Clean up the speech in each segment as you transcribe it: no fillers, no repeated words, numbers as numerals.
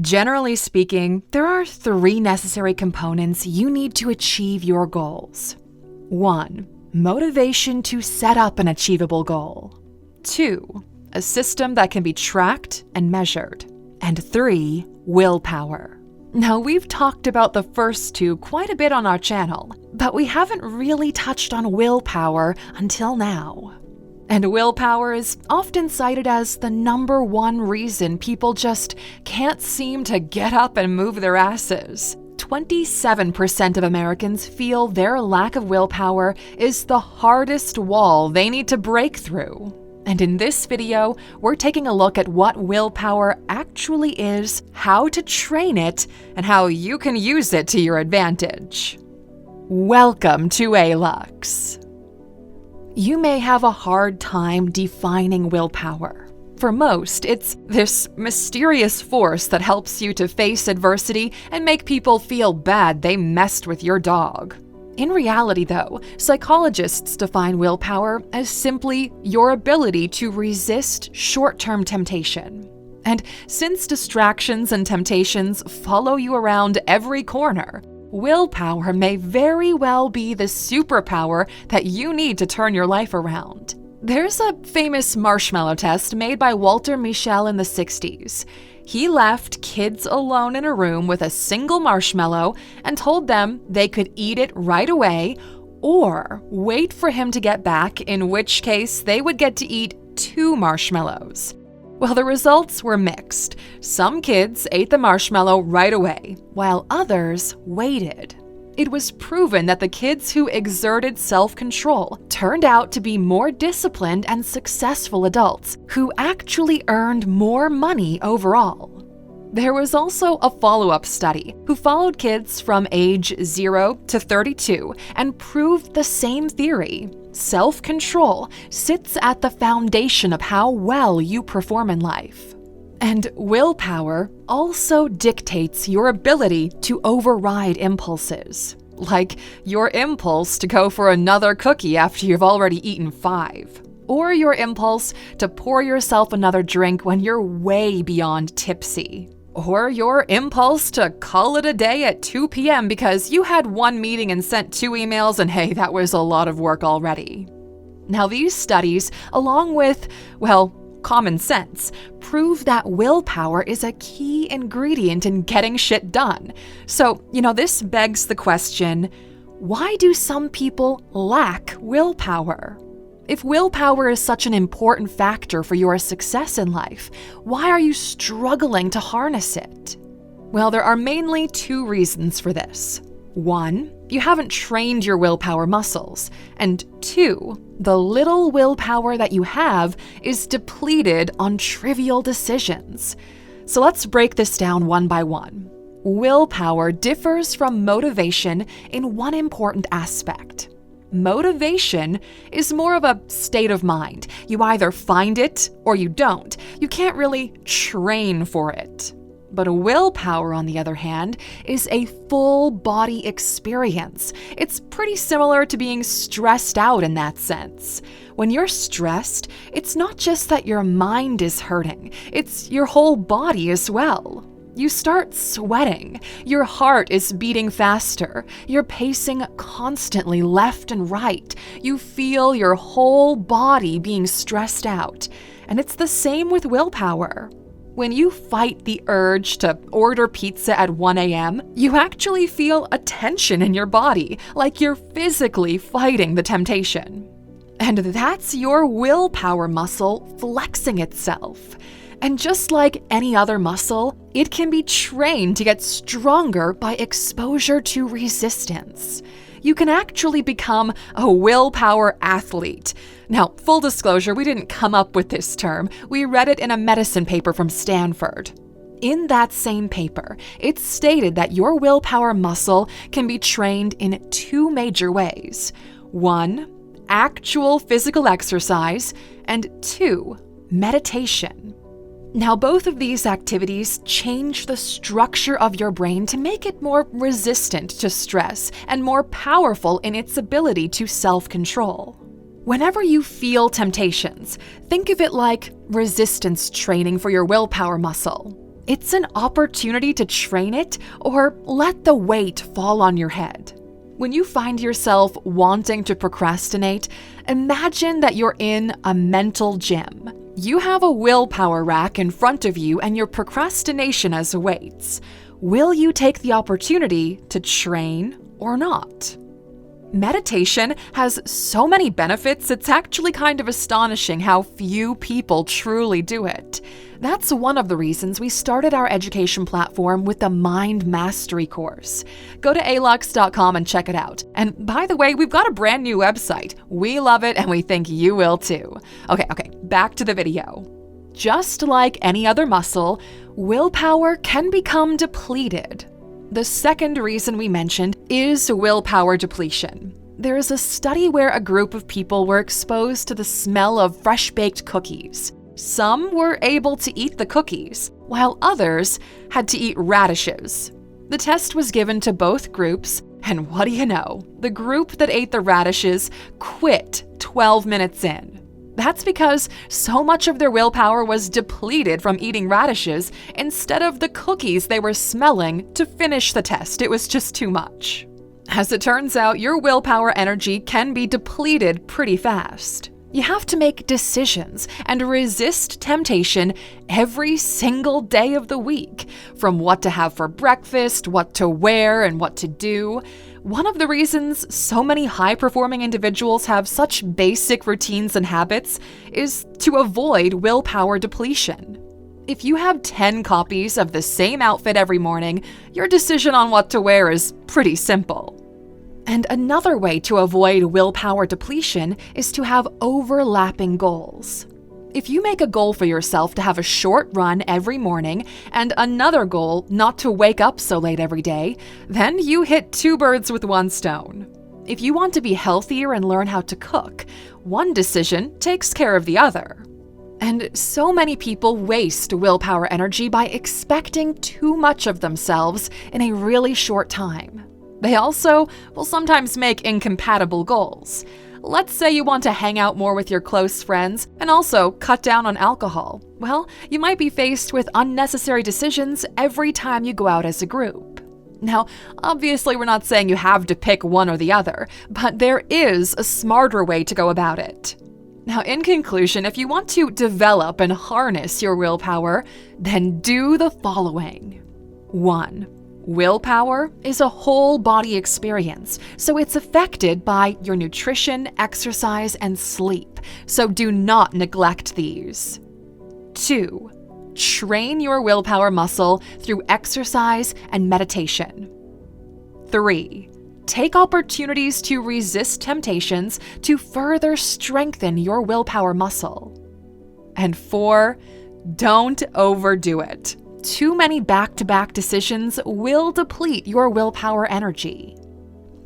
Generally speaking, there are 3 necessary components you need to achieve your goals. 1. Motivation to set up an achievable goal. 2. A system that can be tracked and measured. And 3. Willpower. Now, we've talked about the first 2 quite a bit on our channel, but we haven't really touched on willpower until now. And willpower is often cited as the number 1 reason people just can't seem to get up and move their asses. 27% of Americans feel their lack of willpower is the hardest wall they need to break through. And in this video, we're taking a look at what willpower actually is, how to train it, and how you can use it to your advantage. Welcome to Alux. You may have a hard time defining willpower. For most, it's this mysterious force that helps you to face adversity and make people feel bad they messed with your dog. In reality, though, psychologists define willpower as simply your ability to resist short-term temptation. And since distractions and temptations follow you around every corner, willpower may very well be the superpower that you need to turn your life around. There's a famous marshmallow test made by Walter Mischel in the 60s. He left kids alone in a room with a single marshmallow and told them they could eat it right away or wait for him to get back, in which case they would get to eat 2 marshmallows. Well, the results were mixed. Some kids ate the marshmallow right away, while others waited. It was proven that the kids who exerted self-control turned out to be more disciplined and successful adults who actually earned more money overall. There was also a follow-up study who followed kids from age 0 to 32 and proved the same theory. Self-control sits at the foundation of how well you perform in life. And willpower also dictates your ability to override impulses, like your impulse to go for another cookie after you've already eaten 5, or your impulse to pour yourself another drink when you're way beyond tipsy, or your impulse to call it a day at 2 p.m. because you had 1 meeting and sent 2 emails and hey, that was a lot of work already. Now, these studies, along with, common sense, prove that willpower is a key ingredient in getting shit done. So, this begs the question, why do some people lack willpower? If willpower is such an important factor for your success in life, why are you struggling to harness it? Well, there are mainly 2 reasons for this. 1, you haven't trained your willpower muscles, and 2, the little willpower that you have is depleted on trivial decisions. So let's break this down one by one. Willpower differs from motivation in one important aspect. Motivation is more of a state of mind. You either find it or you don't. You can't really train for it. But a willpower, on the other hand, is a full-body experience. It's pretty similar to being stressed out in that sense. When you're stressed, it's not just that your mind is hurting, it's your whole body as well. You start sweating, your heart is beating faster, you're pacing constantly left and right, you feel your whole body being stressed out. And it's the same with willpower. When you fight the urge to order pizza at 1 a.m., you actually feel a tension in your body, like you're physically fighting the temptation. And that's your willpower muscle flexing itself. And just like any other muscle, it can be trained to get stronger by exposure to resistance. You can actually become a willpower athlete. Now, full disclosure, we didn't come up with this term. We read it in a medicine paper from Stanford. In that same paper, it stated that your willpower muscle can be trained in 2 major ways. 1, actual physical exercise, and 2, meditation. Now, both of these activities change the structure of your brain to make it more resistant to stress and more powerful in its ability to self-control. Whenever you feel temptations, think of it like resistance training for your willpower muscle. It's an opportunity to train it or let the weight fall on your head. When you find yourself wanting to procrastinate, imagine that you're in a mental gym. You have a willpower rack in front of you and your procrastination as weights. Will you take the opportunity to train or not? Meditation has so many benefits, it's actually kind of astonishing how few people truly do it. That's one of the reasons we started our education platform with the Mind Mastery course. Go to Alux.com and check it out. And by the way, we've got a brand new website. We love it and we think you will too. Okay, back to the video. Just like any other muscle, willpower can become depleted. The second reason we mentioned is willpower depletion. There is a study where a group of people were exposed to the smell of fresh-baked cookies. Some were able to eat the cookies, while others had to eat radishes. The test was given to both groups, and what do you know? The group that ate the radishes quit 12 minutes in. That's because so much of their willpower was depleted from eating radishes instead of the cookies they were smelling to finish the test. It was just too much. As it turns out, your willpower energy can be depleted pretty fast. You have to make decisions and resist temptation every single day of the week, from what to have for breakfast, what to wear, and what to do. One of the reasons so many high-performing individuals have such basic routines and habits is to avoid willpower depletion. If you have 10 copies of the same outfit every morning, your decision on what to wear is pretty simple. And another way to avoid willpower depletion is to have overlapping goals. If you make a goal for yourself to have a short run every morning and another goal not to wake up so late every day, then you hit two birds with one stone. If you want to be healthier and learn how to cook, one decision takes care of the other. And so many people waste willpower energy by expecting too much of themselves in a really short time. They also will sometimes make incompatible goals. Let's say you want to hang out more with your close friends and also cut down on alcohol. Well, you might be faced with unnecessary decisions every time you go out as a group. Now, obviously we're not saying you have to pick one or the other, but there is a smarter way to go about it. Now, in conclusion, if you want to develop and harness your willpower, then do the following. 1. Willpower is a whole body experience, so it's affected by your nutrition, exercise, and sleep, so do not neglect these. 2. Train your willpower muscle through exercise and meditation. 3. Take opportunities to resist temptations to further strengthen your willpower muscle. And 4. Don't overdo it. Too many back-to-back decisions will deplete your willpower energy.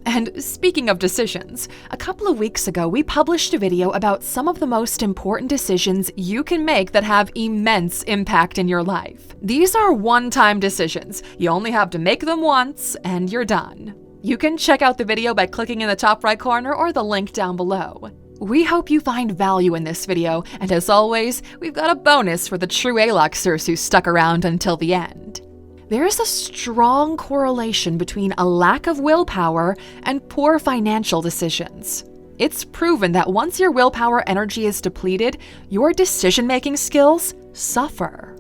And speaking of decisions, a couple of weeks ago we published a video about some of the most important decisions you can make that have immense impact in your life. These are one-time decisions. You only have to make them once and you're done. You can check out the video by clicking in the top right corner or the link down below. We hope you find value in this video, and as always, we've got a bonus for the true Aluxers who stuck around until the end. There is a strong correlation between a lack of willpower and poor financial decisions. It's proven that once your willpower energy is depleted, your decision-making skills suffer.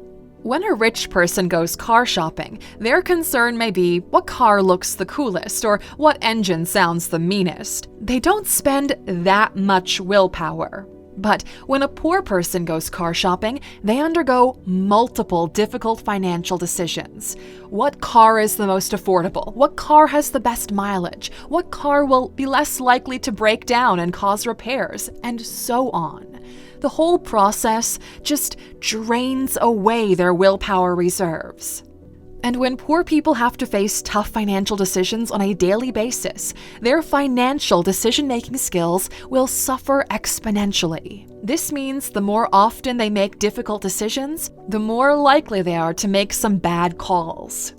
When a rich person goes car shopping, their concern may be what car looks the coolest or what engine sounds the meanest. They don't spend that much willpower. But when a poor person goes car shopping, they undergo multiple difficult financial decisions. What car is the most affordable? What car has the best mileage? What car will be less likely to break down and cause repairs? And so on. The whole process just drains away their willpower reserves. And when poor people have to face tough financial decisions on a daily basis, their financial decision-making skills will suffer exponentially. This means the more often they make difficult decisions, the more likely they are to make some bad calls.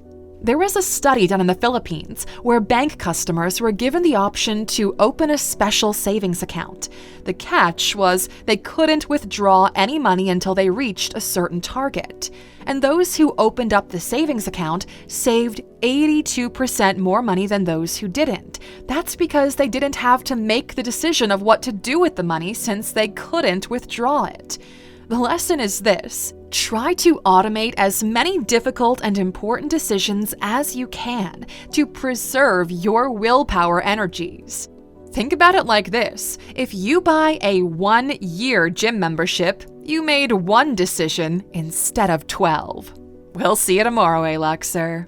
There was a study done in the Philippines where bank customers were given the option to open a special savings account. The catch was they couldn't withdraw any money until they reached a certain target. And those who opened up the savings account saved 82% more money than those who didn't. That's because they didn't have to make the decision of what to do with the money since they couldn't withdraw it. The lesson is this: try to automate as many difficult and important decisions as you can to preserve your willpower energies. Think about it like this: if you buy a 1-year gym membership, you made one decision instead of 12. We'll see you tomorrow, Aluxer.